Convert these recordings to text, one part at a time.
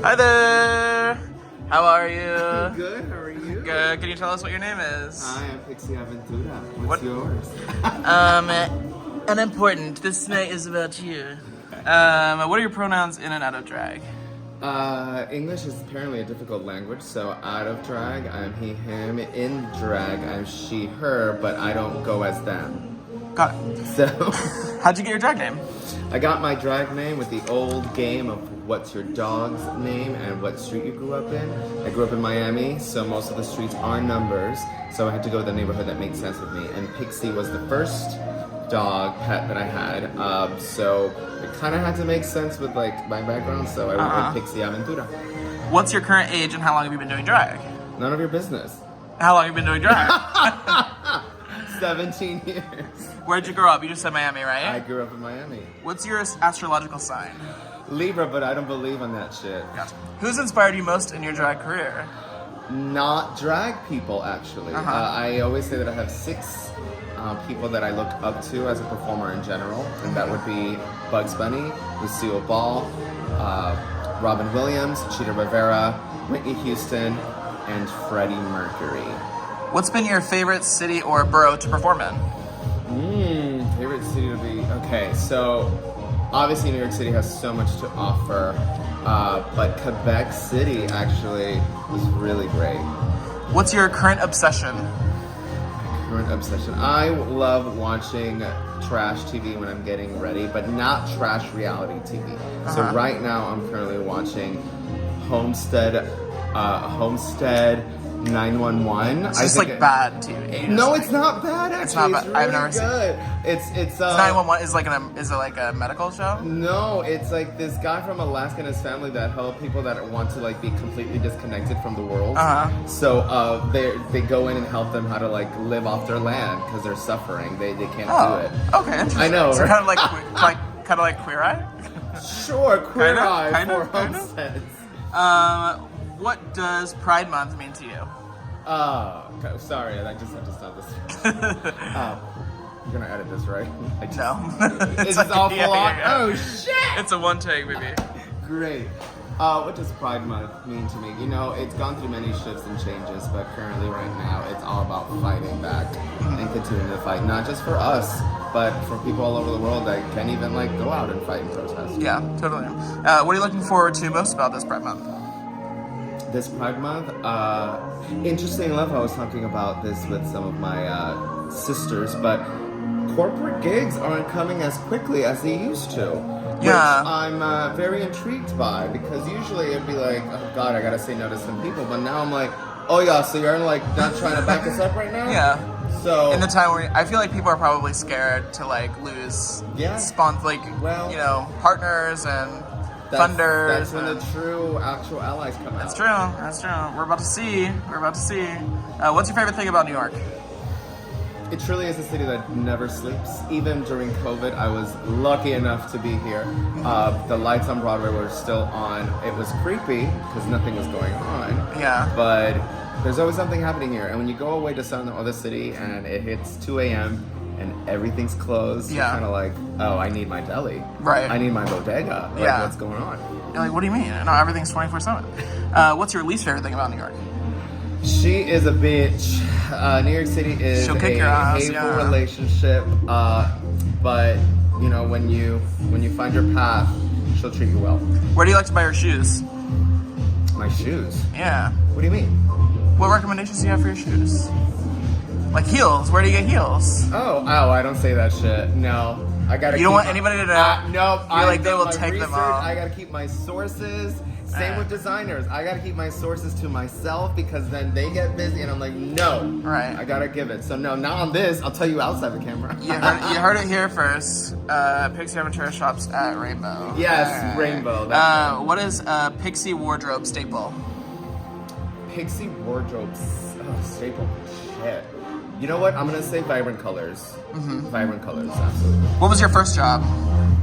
Hi there! How are you? Good, how are you? Good. Can you tell us what your name is? I am Pixie Aventura. What's yours? Unimportant. This night is about you. What are your pronouns in and out of drag? English is apparently a difficult language, so out of drag, I'm he, him. In drag, I'm she, her, but I don't go as them. Got it. So, How'd you get your drag name? I got my drag name with the old game of what's your dog's name and what street you grew up in. I grew up in Miami, so most of the streets are numbers, so I had to go with the neighborhood that made sense with me. And Pixie was the first dog pet that I had, so it kind of had to make sense with like my background, so I went with Pixie Aventura. What's your current age and how long have you been doing drag? None of your business. How long have you been doing drag? 17 years. Where'd you grow up? You just said Miami, right? I grew up in Miami. What's your astrological sign? Libra, but I don't believe on that shit. Gotcha. Who's inspired you most in your drag career? Not drag people, actually. I always say that I have 6 people that I look up to as a performer in general, and that would be Bugs Bunny, Lucille Ball, Robin Williams, Cheetah Rivera, Whitney Houston, and Freddie Mercury. What's been your favorite city or borough to perform in? Favorite city to be... Okay, so obviously New York City has so much to offer, but Quebec City actually was really great. What's your current obsession? Current obsession. I love watching trash TV when I'm getting ready, but not trash reality TV. So right now I'm currently watching Homestead 911. It's just like bad TV. No, it's not bad actually. It's not bad. Really I've never seen it. It's 911 is it like a medical show? No, it's like this guy from Alaska and his family that help people that want to like be completely disconnected from the world. So they go in and help them how to like live off their land because they're suffering. They can't do it. Okay, interesting. I know. So right? kind of like Queer Eye. Sure, Queer Eye for kind of. Homesteads. What does Pride Month mean to you? Sorry, I just have to stop this. You're gonna edit this, right? No. It's like, awful. Yeah. Oh shit! It's a one take, baby. Great. What does Pride Month mean to me? You know, it's gone through many shifts and changes, but currently right now, it's all about fighting back and continuing to fight, not just for us, but for people all over the world that can't even like go out and fight and protest. Yeah, totally. What are you looking forward to most about this Pride Month? This Pride Month, interesting enough, I was talking about this with some of my sisters, but corporate gigs aren't coming as quickly as they used to. Which I'm very intrigued by, because usually it'd be like, oh god, I gotta say no to some people, but now I'm like, oh yeah, so you're like not trying to back us up right now? Yeah. So in the time where I feel like people are probably scared to like lose partners and funders. That's when the true actual allies come out. That's true. We're about to see. What's your favorite thing about New York? It truly is a city that never sleeps. Even during COVID, I was lucky enough to be here. The lights on Broadway were still on. It was creepy because nothing was going on. Yeah. But there's always something happening here. And when you go away to some other city and it hits 2 a.m. and everything's closed, you're kind of like, oh, I need my deli. Right. I need my bodega. Like, what's going on? You're like, what do you mean? No, everything's 24/7. What's your least favorite thing about New York? She is a bitch. New York City is She'll kick your ass, hateful relationship. But you know, when you find your path, she'll treat you well. Where do you like to buy your shoes? My shoes? Yeah. What do you mean? What recommendations do you have for your shoes? Like heels. Where do you get heels? Oh, I don't say that shit. No. I gotta. You don't want anybody to know? No. You're like, they will take them off. I gotta keep my sources. Same with designers. I gotta keep my sources to myself because then they get busy and I'm like, no. Right. I gotta give it. So no, not on this. I'll tell you outside the camera. You heard it here first. Pixie Aventura shops at Rainbow. Yes, Rainbow. What is a Pixie wardrobe staple? Pixie wardrobe staple. Shit. You know what? I'm gonna say vibrant colors. Vibrant colors, absolutely. What was your first job?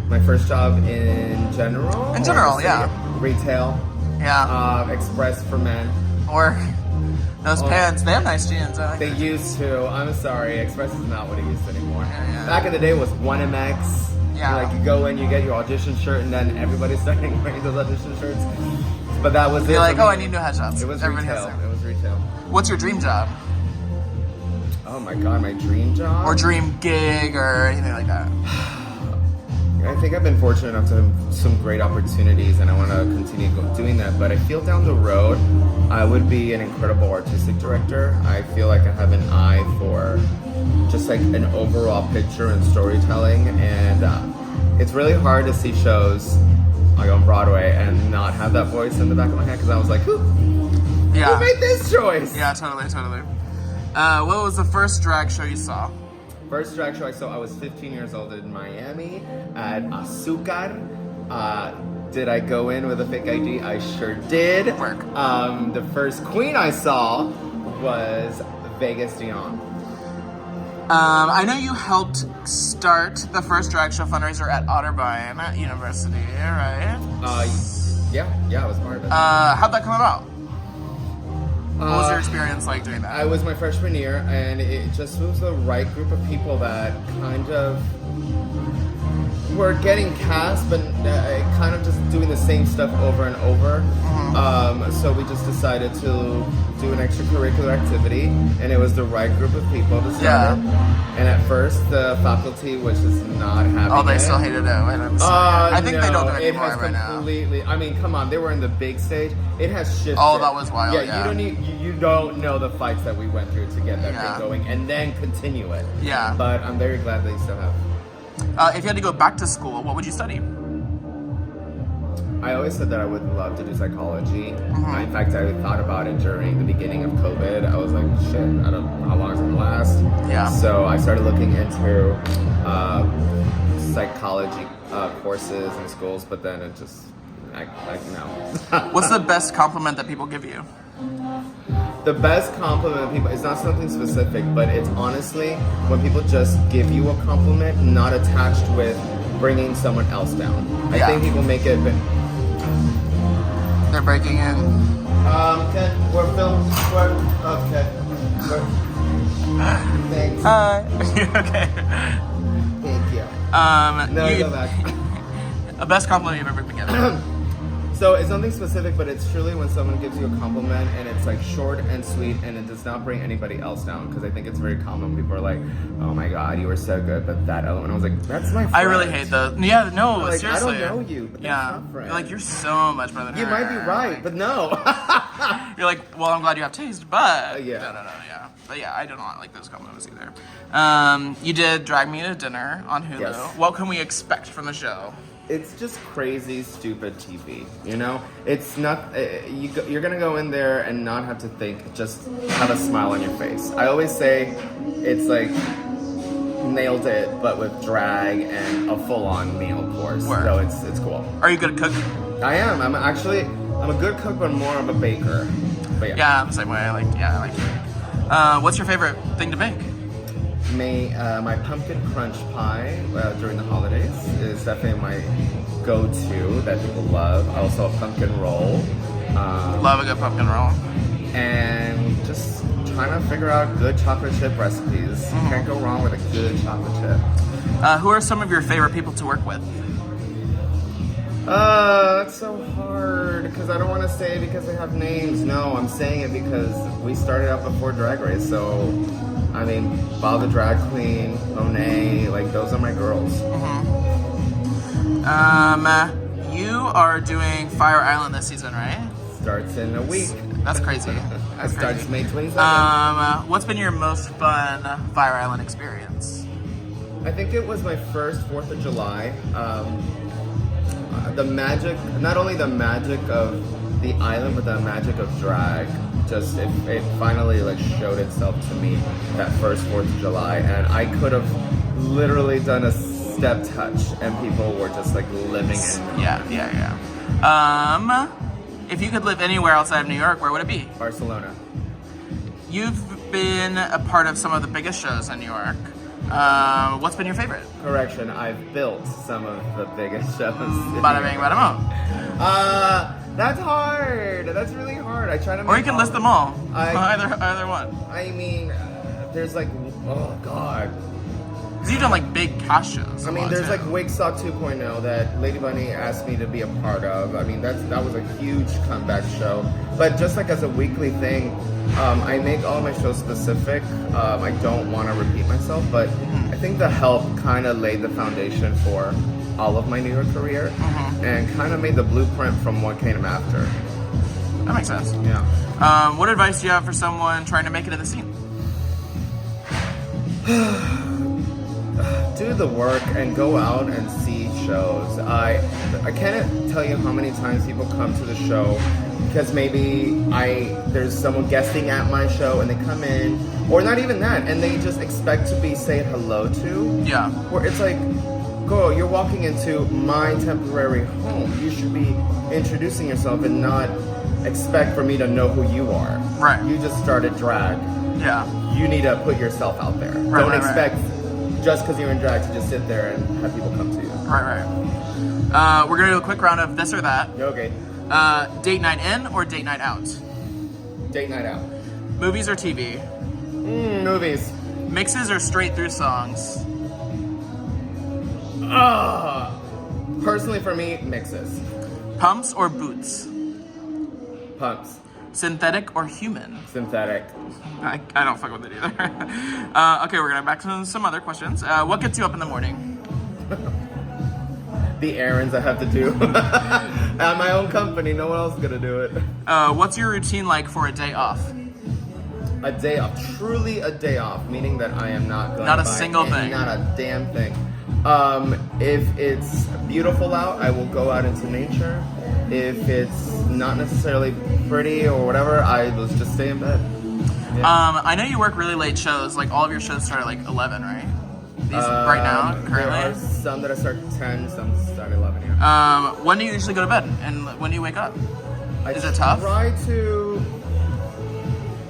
My first job in general? In general, yeah. Retail. Yeah. Express for men. Or those pants, they have nice jeans. They used to. I'm sorry, Express is not what it used to anymore. Yeah. Back in the day it was 1MX. Yeah. Like you go in, you get your audition shirt, and then everybody started wearing those audition shirts. But that was You're it. like, for me. oh, I need new headshots. It was Everybody retail. has their- It was retail. What's your dream job? Oh my god, my dream job? Or dream gig or anything like that? I think I've been fortunate enough to have some great opportunities and I want to continue doing that. But I feel down the road, I would be an incredible artistic director. I feel like I have an eye for just like an overall picture and storytelling. And it's really hard to see shows like on Broadway and not have that voice in the back of my head because I was like, who made this choice? Yeah, totally. What was the first drag show you saw? First drag show I saw, I was 15 years old in Miami at Azúcar. Did I go in with a fake ID? I sure did. Work. The first queen I saw was Vegas Dion. I know you helped start the first drag show fundraiser at Otterbein University, right? Yeah, I was part of it. How'd that come about? What was your experience like doing that? I was my freshman year, and it just was the right group of people that kind of were getting cast, but kind of just doing the same stuff over and over. So we just decided to do an extracurricular activity, and it was the right group of people to start it. And at first, the faculty was just not happy. Oh, they still hated it. I think they don't do it it anymore has right now. completely. I mean, come on, they were in the big stage. It has shifted. Oh, that was wild. Yeah. You don't know the fights that we went through to get that thing going, and then continue it. Yeah. But I'm very glad they still have. If you had to go back to school, what would you study? I always said that I would love to do psychology. In fact, I thought about it during the beginning of COVID. I was like, shit, I don't know how long it's gonna last. Yeah. So I started looking into psychology courses in schools, but then it just, no. What's the best compliment that people give you? The best compliment people, it's not something specific, but it's honestly when people just give you a compliment, not attached with bringing someone else down. I think people make it. They're breaking in. Okay, we're filming. Okay. Thanks. Okay. Thank you. No, go back. A best compliment you've ever been given. So it's nothing specific, but it's truly when someone gives you a compliment and it's like short and sweet and it does not bring anybody else down. Because I think it's very common. People are like, "Oh my God, you were so good," but that element, I was like, "That's my friend." I really hate those. Yeah, no, like, seriously. I don't know you, but that's my friend. You're like, you're so much better than You her. might be right, but no. You're like, well, I'm glad you have taste, but Yeah. No, yeah. But yeah, I do not like those compliments either. You did drag me to dinner on Hulu. Yes. What can we expect from the show? It's just crazy, stupid TV. You know, it's not. You're gonna go in there and not have to think. Just have a smile on your face. I always say, it's like nailed it, but with drag and a full-on meal course. Word. So it's cool. Are you good at cook? I am. I'm a good cook, but more of a baker. But yeah. Yeah, I'm the same way. I like to bake. What's your favorite thing to bake? My pumpkin crunch pie during the holidays is definitely my go-to that people love. Also a pumpkin roll. Love a good pumpkin roll. And just trying to figure out good chocolate chip recipes. Can't go wrong with a good chocolate chip. Who are some of your favorite people to work with? That's so hard because I don't want to say it because they have names. No, I'm saying it because we started out before Drag Race. So, I mean, Bob the Drag Queen, Monet, like those are my girls. You are doing Fire Island this season, right? Starts in a week. That's crazy. It starts May 27th. What's been your most fun Fire Island experience? I think it was my first 4th of July. The magic, not only the magic of the island, but the magic of drag. Just it finally like showed itself to me that first 4th of July, and I could have literally done a step touch, and people were just like living it. Yeah. If you could live anywhere outside of New York, where would it be? Barcelona. You've been a part of some of the biggest shows in New York. What's been your favorite? Correction, I've built some of the biggest shows. Bada bing, bada boom. That's hard. That's really hard. I try to. Or you can list them all. I- Either one. I mean, there's like, oh god, Because you've done like big cast shows. I mean, there's like Wigsaw 2.0 that Lady Bunny asked me to be a part of. I mean, that was a huge comeback show. But just like as a weekly thing, I make all my shows specific. I don't want to repeat myself, but I think The Help kind of laid the foundation for all of my New York career and kind of made the blueprint from what came after. That makes sense. Yeah. What advice do you have for someone trying to make it in the scene? Do the work and go out and see shows. I can't tell you how many times people come to the show because maybe there's someone guesting at my show and they come in, or not even that, and they just expect to be said hello to. Yeah. Where it's like, girl, you're walking into my temporary home. You should be introducing yourself and not expect for me to know who you are. Right. You just started drag. Yeah. You need to put yourself out there. Don't expect just because you're in drag to just sit there and have people come to you. Right. We're gonna do a quick round of this or that. Okay. Date night in or date night out? Date night out. Movies or TV? Movies. Mixes or straight through songs? Personally for me, mixes. Pumps or boots? Pumps. Synthetic or human? Synthetic. I don't fuck with it either. Okay, we're gonna back to some other questions. What gets you up in the morning? The errands I have to do. At my own company, no one else is gonna do it. What's your routine like for a day off? A day off, truly a day off, meaning that I am not going Not to a buy single thing. Not a damn thing. If it's beautiful out, I will go out into nature. If it's not necessarily pretty or whatever, I will just stay in bed. Yeah. I know you work really late shows. Like all of your shows start at like 11, right? These right now, currently. There are some that I start at 10, some start at 11. Yeah. When do you usually go to bed, and when do you wake up? Is it tough? I try to.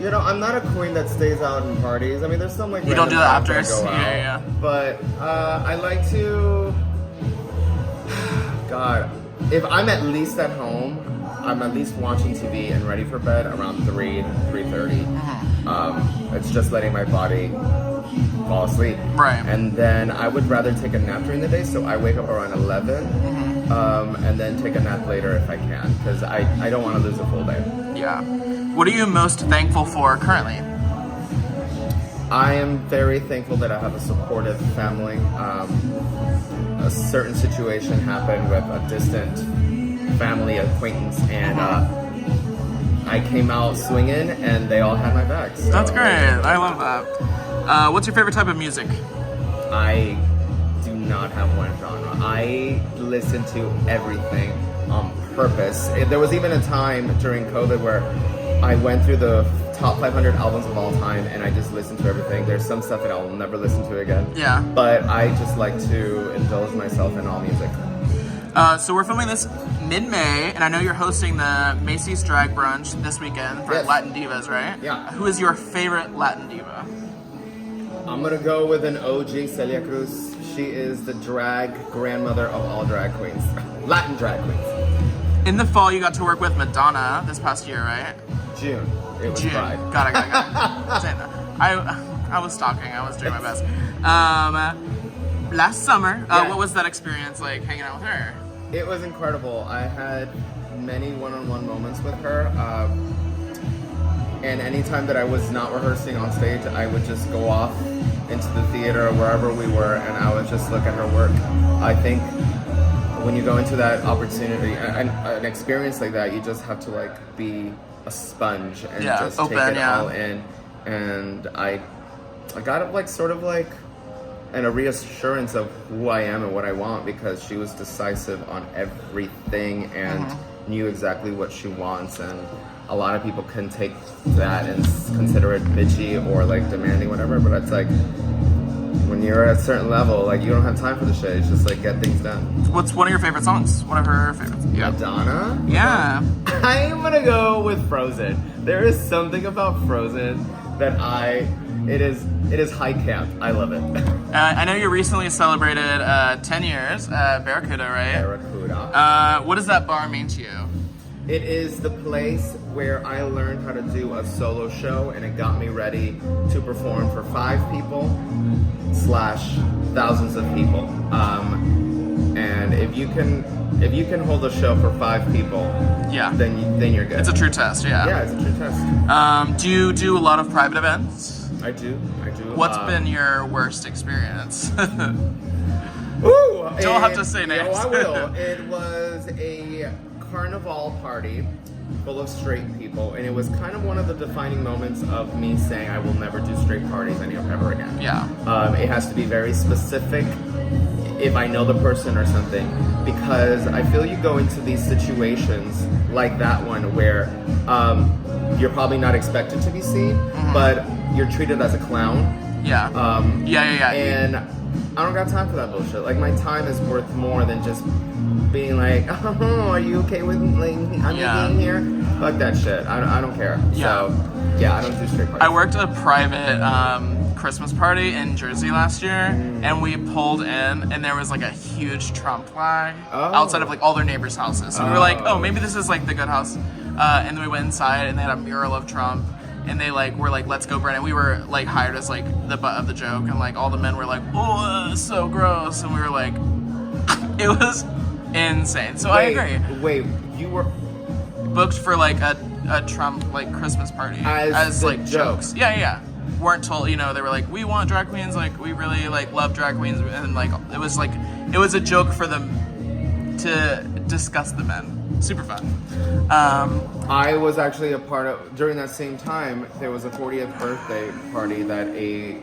You know, I'm not a queen that stays out and parties. I mean, there's some like you don't do that after. Yeah. But I like to. God, if I'm at least at home, I'm at least watching TV and ready for bed around 3:30. It's just letting my body fall asleep. Right. And then I would rather take a nap during the day, so I wake up around 11, and then take a nap later if I can, because I don't want to lose a full day. Yeah. What are you most thankful for currently? I am very thankful that I have a supportive family. A certain situation happened with a distant family acquaintance, and I came out swinging, and they all had my back. So. That's great. I love that. What's your favorite type of music? I do not have one genre. I listen to everything on purpose. There was even a time during COVID where I went through the top 500 albums of all time, and I just listened to everything. There's some stuff that I will never listen to again. Yeah. But I just like to indulge myself in all music. So we're filming this mid-May, and I know you're hosting the Macy's Drag Brunch this weekend for Latin Divas, right? Yeah. Who is your favorite Latin diva? I'm gonna go with an OG, Celia Cruz. She is the drag grandmother of all drag queens. Latin drag queens. In the fall, you got to work with Madonna this past year, right? June. It was June. Pride. Got it. Saying that. I was stalking. I was doing my best. Last summer, what was that experience like hanging out with her? It was incredible. I had many one-on-one moments with her. And anytime that I was not rehearsing on stage, I would just go off into the theater or wherever we were, and I would just look at her work. I think when you go into that opportunity, an experience like that, you just have to like be a sponge and just open, take it all in. And I got like sort of like a reassurance of who I am and what I want, because she was decisive on everything and knew exactly what she wants. And a lot of people can take that and consider it bitchy or like demanding, whatever, but it's like when you're at a certain level, like you don't have time for the shit. It's just like get things done. What's one of your favorite songs? One of her favorites? Yeah. Madonna? Yeah. I'm gonna go with Frozen. There is something about Frozen that it is high camp. I love it. I know you recently celebrated 10 years at Barracuda, right? Barracuda. What does that bar mean to you? It is the place where I learned how to do a solo show, and it got me ready to perform for 5 people / thousands of people. And if you can hold a show for 5 people, then you're good. It's a true test, yeah. Yeah, it's a true test. Do you do a lot of private events? I do. What's been your worst experience? Ooh, Don't have to say names. No, I will. It was a carnival party full of straight people, and it was kind of one of the defining moments of me saying I will never do straight parties ever again. Yeah. It has to be very specific if I know the person or something, because I feel you go into these situations like that one where you're probably not expected to be seen, but you're treated as a clown. Yeah. Yeah. And I don't got time for that bullshit. Like, my time is worth more than just being like, oh, are you okay with like being here? Fuck that shit. I don't care. Yeah. So, yeah, I don't do straight parties. I worked a private Christmas party in Jersey last year, and we pulled in, and there was like a huge Trump flag outside of like all their neighbors' houses. So we were like, oh, maybe this is like the good house. And then we went inside, and they had a mural of Trump. And they like were like, let's go, Brennan. We were like hired as like the butt of the joke, and like all the men were like, oh, that's so gross, and we were like, it was insane. So I agree. Wait, you were booked for like a Trump like Christmas party as like joke. jokes. Yeah. Weren't told, they were like, we want drag queens, like we really like love drag queens, and like it was a joke for them to discuss the men. Super fun. I was actually a part of, during that same time, there was a 40th birthday party that a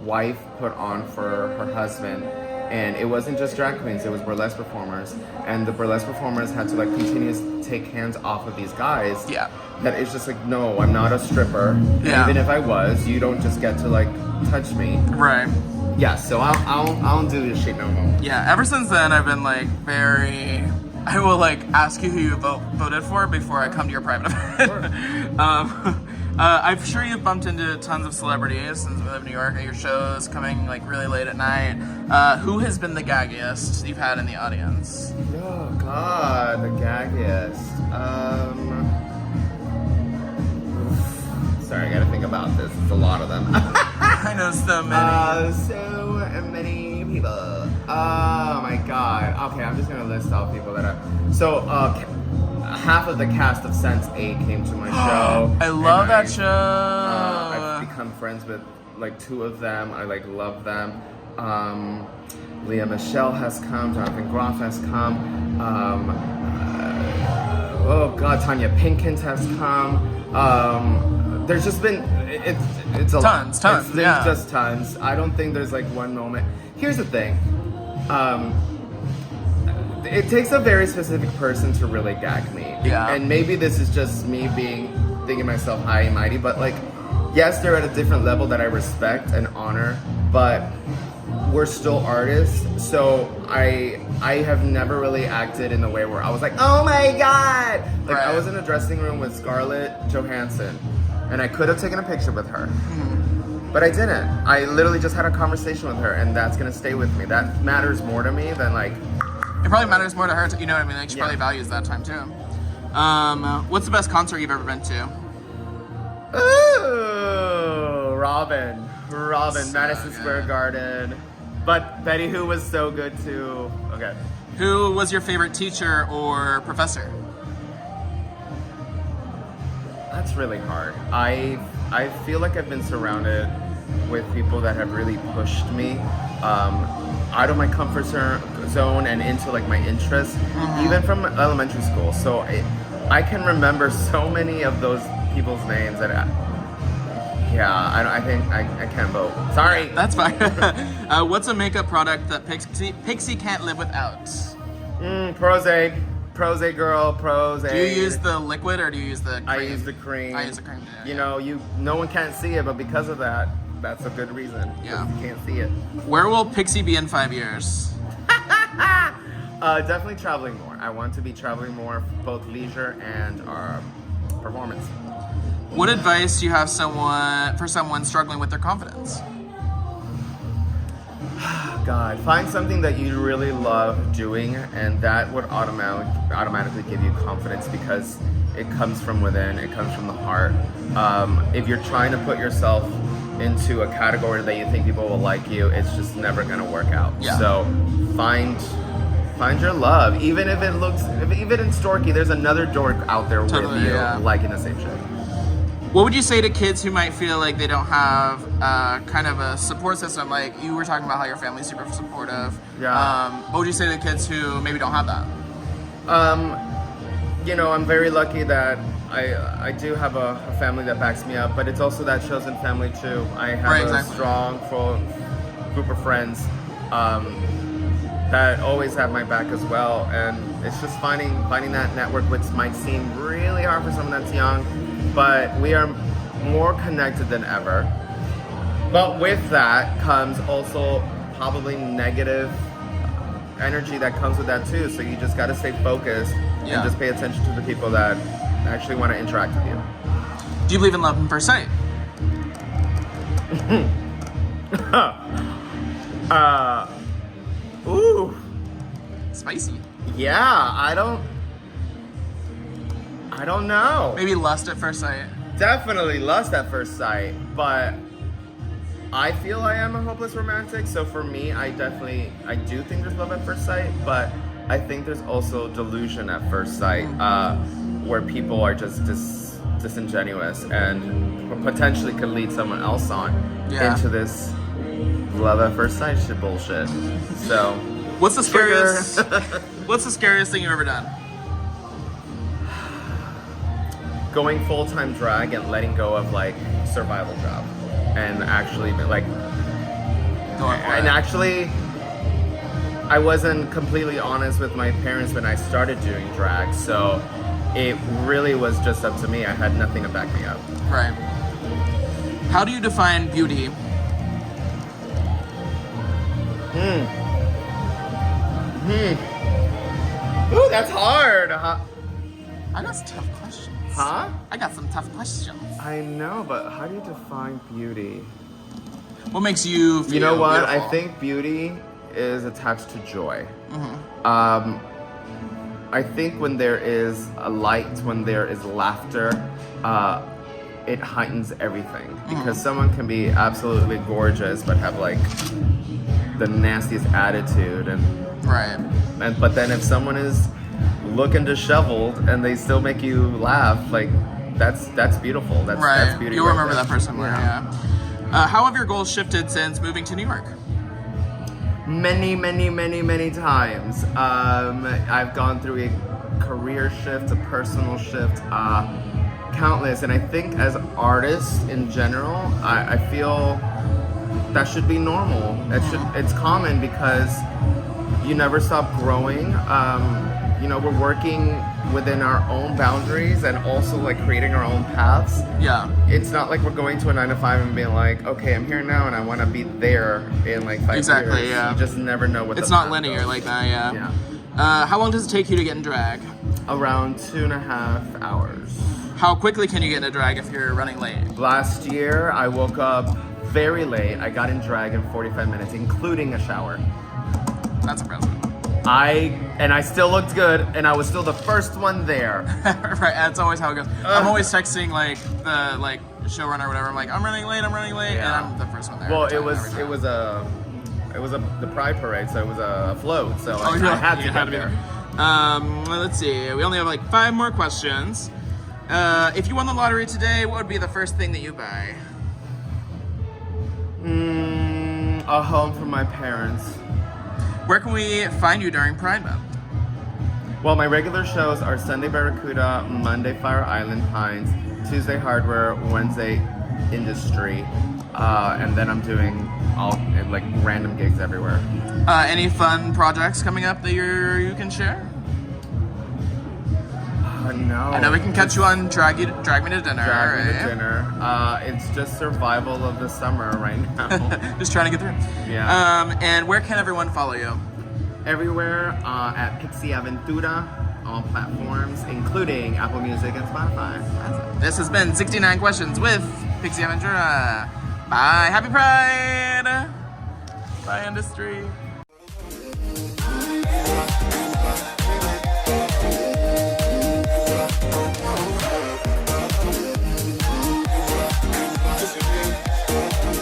wife put on for her husband, and it wasn't just drag queens, it was burlesque performers, and the burlesque performers had to like continuously take hands off of these guys. Yeah. That it's just like, no, I'm not a stripper. Yeah. Even if I was, you don't just get to like touch me. Right. Yeah, so I don't do this shit no more. Yeah, ever since then I've been like I will like ask you who you voted for before I come to your private event. Sure. I'm sure you've bumped into tons of celebrities since we live in New York at your shows, coming like really late at night. Who has been the gaggiest you've had in the audience? Oh God, the gaggiest. Sorry, I gotta think about this. It's a lot of them. I know so many. So many people. Oh my God. Okay, I'm just gonna list all people that are. So, half of the cast of Sense 8 came to my show. I love that show. I've become friends with like 2 of them. I like love them. Leah Michelle has come. Jonathan Groff has come. Oh God, Tanya Pinkins has come. There's just been it's a tons. There's just tons. I don't think there's like one moment. Here's the thing. It takes a very specific person to really gag me. Yeah. And maybe this is just me thinking myself high and mighty, but like, yes, they're at a different level that I respect and honor, but we're still artists. So I have never really acted in the way where I was like, oh my God. Like, right. I was in a dressing room with Scarlett Johansson, and I could have taken a picture with her. But I didn't. I literally just had a conversation with her, and that's gonna stay with me. That matters more to me than like. It probably matters more to her, you know what I mean? Like, she probably values that time too. What's the best concert you've ever been to? Ooh, Robin, So Madison good. Square Garden. But Betty Who was so good too. Okay. Who was your favorite teacher or professor? That's really hard. I feel like I've been surrounded with people that have really pushed me out of my comfort zone and into like my interests, even from elementary school. So I can remember so many of those people's names that I think I can't vote. Sorry. That's fine. What's a makeup product that Pixie can't live without? Prose girl, Prose. Do you use the liquid or do you use the cream? I use the cream. I use the cream. Yeah, You know, no one can't see it, but because of that, that's a good reason. Yeah. You can't see it. Where will Pixie be in 5 years? Definitely traveling more. I want to be traveling more, both leisure and performance. What advice do you have for someone struggling with their confidence? God, find something that you really love doing, and that would automatically give you confidence because it comes from within, it comes from the heart. If you're trying to put yourself into a category that you think people will like you, it's just never gonna work out. Yeah. So find your love, even if it looks, even in Storky, there's another dork out there Totally, with you yeah. liking the same shit. What would you say to kids who might feel like they don't have kind of a support system? Like you were talking about how your family's super supportive. Yeah. What would you say to kids who maybe don't have that? You know, I'm very lucky that I do have a family that backs me up, but it's also that chosen family too. I have Right, a exactly. strong, full group of friends that always have my back as well, and it's just finding that network, which might seem really hard for someone that's young, but we are more connected than ever. But with that comes also probably negative energy that comes with that too, so you just got to stay focused Yeah. and just pay attention to the people that actually want to interact with you. Do you believe in love at first sight? Ooh, Spicy. yeah, I don't know. Maybe lust at first sight. Definitely lust at first sight, but I feel I am a hopeless romantic, so for me, I do think there's love at first sight, but I think there's also delusion at first sight, where people are just disingenuous and potentially could lead someone else on Yeah. into this love at first sight shit bullshit. So, What's the Trigger. scariest? What's the scariest thing you've ever done? going full-time drag and letting go of like survival job and actually like Going for and it. actually I wasn't completely honest with my parents when I started doing drag, so it really was just up to me. I had nothing to back me up. Right. How do you define beauty? Ooh, that's hard. I got some tough questions. Huh? I got some tough questions. I know, but how do you define beauty? What makes you feel You know what? beautiful? I think beauty is attached to joy. I think when there is a light, when there is laughter, it heightens everything. Because someone can be absolutely gorgeous but have like the nastiest attitude, Right. but then if someone is looking disheveled and they still make you laugh, like that's beautiful. That's Right. beauty. You'll right remember there. that person more, yeah. How have your goals shifted since moving to New York? Many times. I've gone through a career shift, a personal shift, countless. And I think as artists in general, I feel that should be normal. It's common because you never stop growing. You know, we're working within our own boundaries and also like creating our own paths. Yeah. It's not like we're going to a 9-to-5 and being like, okay, I'm here now and I want to be there in like 5 years. Exactly, yeah. You just never know what It's the not path linear goes. like that, yeah. Yeah. How long does it take you to get in drag? Around 2.5 hours. How quickly can you get into drag if you're running late? Last year, I woke up very late. I got in drag in 45 minutes, including a shower. That's impressive. I still looked good, and I was still the first one there. Right, that's always how it goes. I'm always texting like the showrunner or whatever. I'm like, I'm running late, and Yeah. I'm the first one there. Well, every it time, was every it time. was the Pride Parade, so it was a float. So Oh, I had to you get be there. Let's see. We only have like 5 more questions. If you won the lottery today, what would be the first thing that you buy? A home for my parents. Where can we find you during Pride Month? Well, my regular shows are Sunday Barracuda, Monday Fire Island Pines, Tuesday Hardware, Wednesday Industry, and then I'm doing all like random gigs everywhere. Any fun projects coming up that you can share? No. I know we can catch you on Drag Me to Dinner. Drag me to right? dinner. It's just survival of the summer right now. Just trying to get through. Yeah. And where can everyone follow you? Everywhere at Pixie Aventura, all platforms, including Apple Music and Spotify. This has been 69 Questions with Pixie Aventura. Bye. Happy Pride. Bye, industry. This is